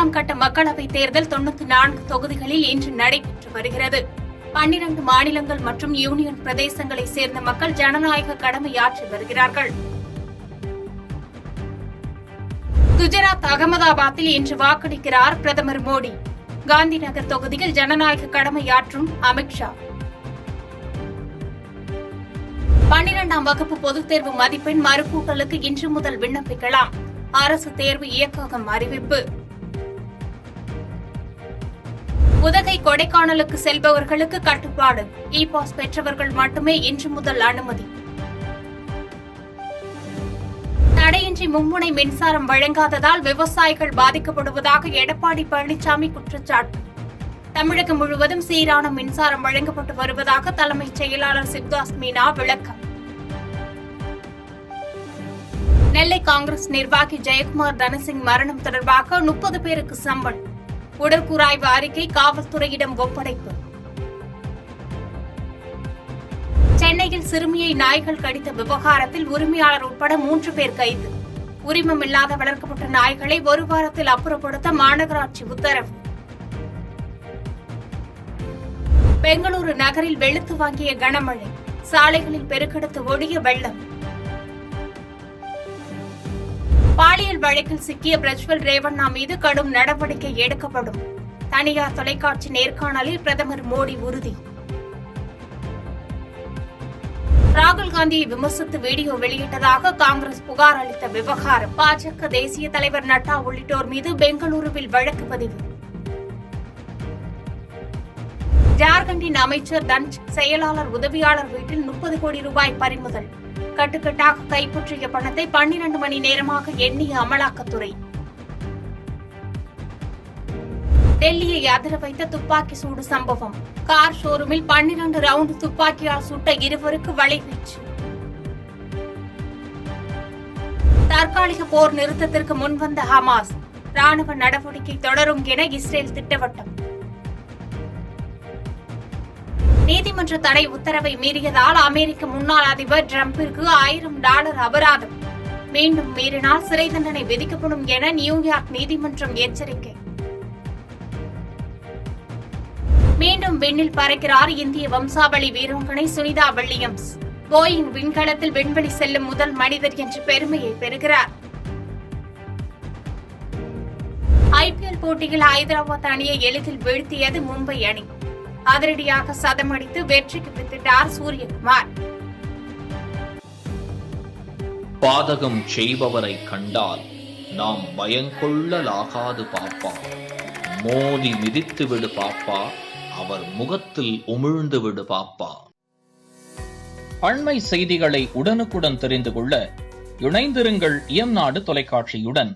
இரண்டாம் கட்ட மக்களவைத் தேர்தல் 94 தொகுதிகளில் இன்று நடைபெற்று வருகிறது. 12 மாநிலங்கள் மற்றும் யூனியன் பிரதேசங்களைச் சேர்ந்த மக்கள் ஜனநாயக கடமையாற்றி வருகிறார்கள். குஜராத் அகமதாபாத்தில் இன்று வாக்களிக்கிறார் பிரதமர் மோடி. காந்தி நகர் தொகுதியில் ஜனநாயக கடமையாற்றும் அமித்ஷா. 12ஆம் வகுப்பு பொதுத் தேர்வு மதிப்பெண் மறுகூட்டலுக்கு இன்று முதல் விண்ணப்பிக்கலாம். அரசு தேர்வு இயக்ககம் அறிவிப்பு. உதகை கொடைக்கானலுக்கு செல்பவர்களுக்கு கட்டுப்பாடு. இ பாஸ் பெற்றவர்கள் மட்டுமே இன்று முதல் அனுமதி. தடையின்றி மும்முனை மின்சாரம் வழங்காததால் விவசாயிகள் பாதிக்கப்படுவதாக எடப்பாடி பழனிசாமி குற்றச்சாட்டு. தமிழகம் முழுவதும் சீரான மின்சாரம் வழங்கப்பட்டு வருவதாக தலைமைச் செயலாளர் சிவ்தாஸ் மீனா விளக்கம். நெல்லை காங்கிரஸ் நிர்வாகி ஜெயக்குமார் தனசிங் மரணம் தொடர்பாக 30 பேருக்கு சம்மன். உடற்கூறாய்வு அறிக்கை காவல்துறையிடம் ஒப்படைப்பு. சென்னையில் சிறுமியை நாய்கள் கடித்த விவகாரத்தில் உரிமையாளர் உட்பட 3 பேர் கைது. உரிமமில்லாத வளர்க்கப்பட்ட நாய்களை 1 வாரத்தில் அப்புறப்படுத்த மாநகராட்சி உத்தரவு. பெங்களூரு நகரில் வெளுத்து வாங்கிய கனமழை. சாலைகளில் பெருக்கெடுத்து ஓடிய வெள்ளம். பாலியல் வழக்கில் சிக்கிய பிரஜ்வல் ரேவண்ணா மீது கடும் நடவடிக்கை எடுக்கப்படும். தனியார் தொலைக்காட்சி நேர்காணலில் பிரதமர் மோடி உறுதி. ராகுல் காந்தியை விமர்சித்து வீடியோ வெளியிட்டதாக காங்கிரஸ் புகார் அளித்த விவகாரம். பாஜக தேசிய தலைவர் நட்டா உள்ளிட்டோர் மீது பெங்களூருவில் வழக்கு பதிவு. ஜார்க்கண்டின் அமைச்சர் தன்ச் செயலாளர் உதவியாளர் வீட்டில் 30 கோடி ரூபாய் பறிமுதல். கட்டுக்கட்டாக கைப்பற்றிய பணத்தை 12 மணி நேரமாக எண்ணிய அமலாக்கத்துறை. டெல்லியை அதிர வைத்த துப்பாக்கி சூடு சம்பவம். கார் ஷோரூமில் 12 ரவுண்ட் துப்பாக்கியால் சுட்ட 2 வலைவீச்சு. தற்காலிக போர் நிறுத்தத்திற்கு முன்வந்த ஹமாஸ். ராணுவ நடவடிக்கை தொடரும் என இஸ்ரேல் திட்டவட்டம். நீதிமன்ற தடை உத்தரவை மீறியதால் அமெரிக்க முன்னாள் அதிபர் டிரம்பிற்கு $1000 அபராதம். மீண்டும் மீறினால் சிறை தண்டனை விதிக்கப்படும் என நியூயார்க் நீதிமன்றம் எச்சரிக்கை. மீண்டும் விண்ணில் பறக்கிறார் இந்திய வம்சாவளி வீராங்கனை சுனிதா வில்லியம்ஸ். போயிங் விண்கலத்தில் விண்வெளி செல்லும் முதல் மனிதர் என்ற பெருமையை பெறுகிறார். ஐபிஎல் போட்டியில் ஹைதராபாத் அணியை எளிதில் வீழ்த்தியது மும்பை அணி. அதிரடியாக சதமடித்து வெற்றிக்கு வித்திட்டார் சூரியகுமார். பாதகம் செய்பவரை கண்டால் நாம் பயங்கொள்ளலாகாது பாப்பா. மோதி மிதித்து விடு பாப்பா, அவர் முகத்தில் உமிழ்ந்து விடு பாப்பா. அண்மை செய்திகளை உடனுக்குடன் தெரிந்து கொள்ள இணைந்திருங்கள் இயம்நாடு தொலைக்காட்சியுடன்.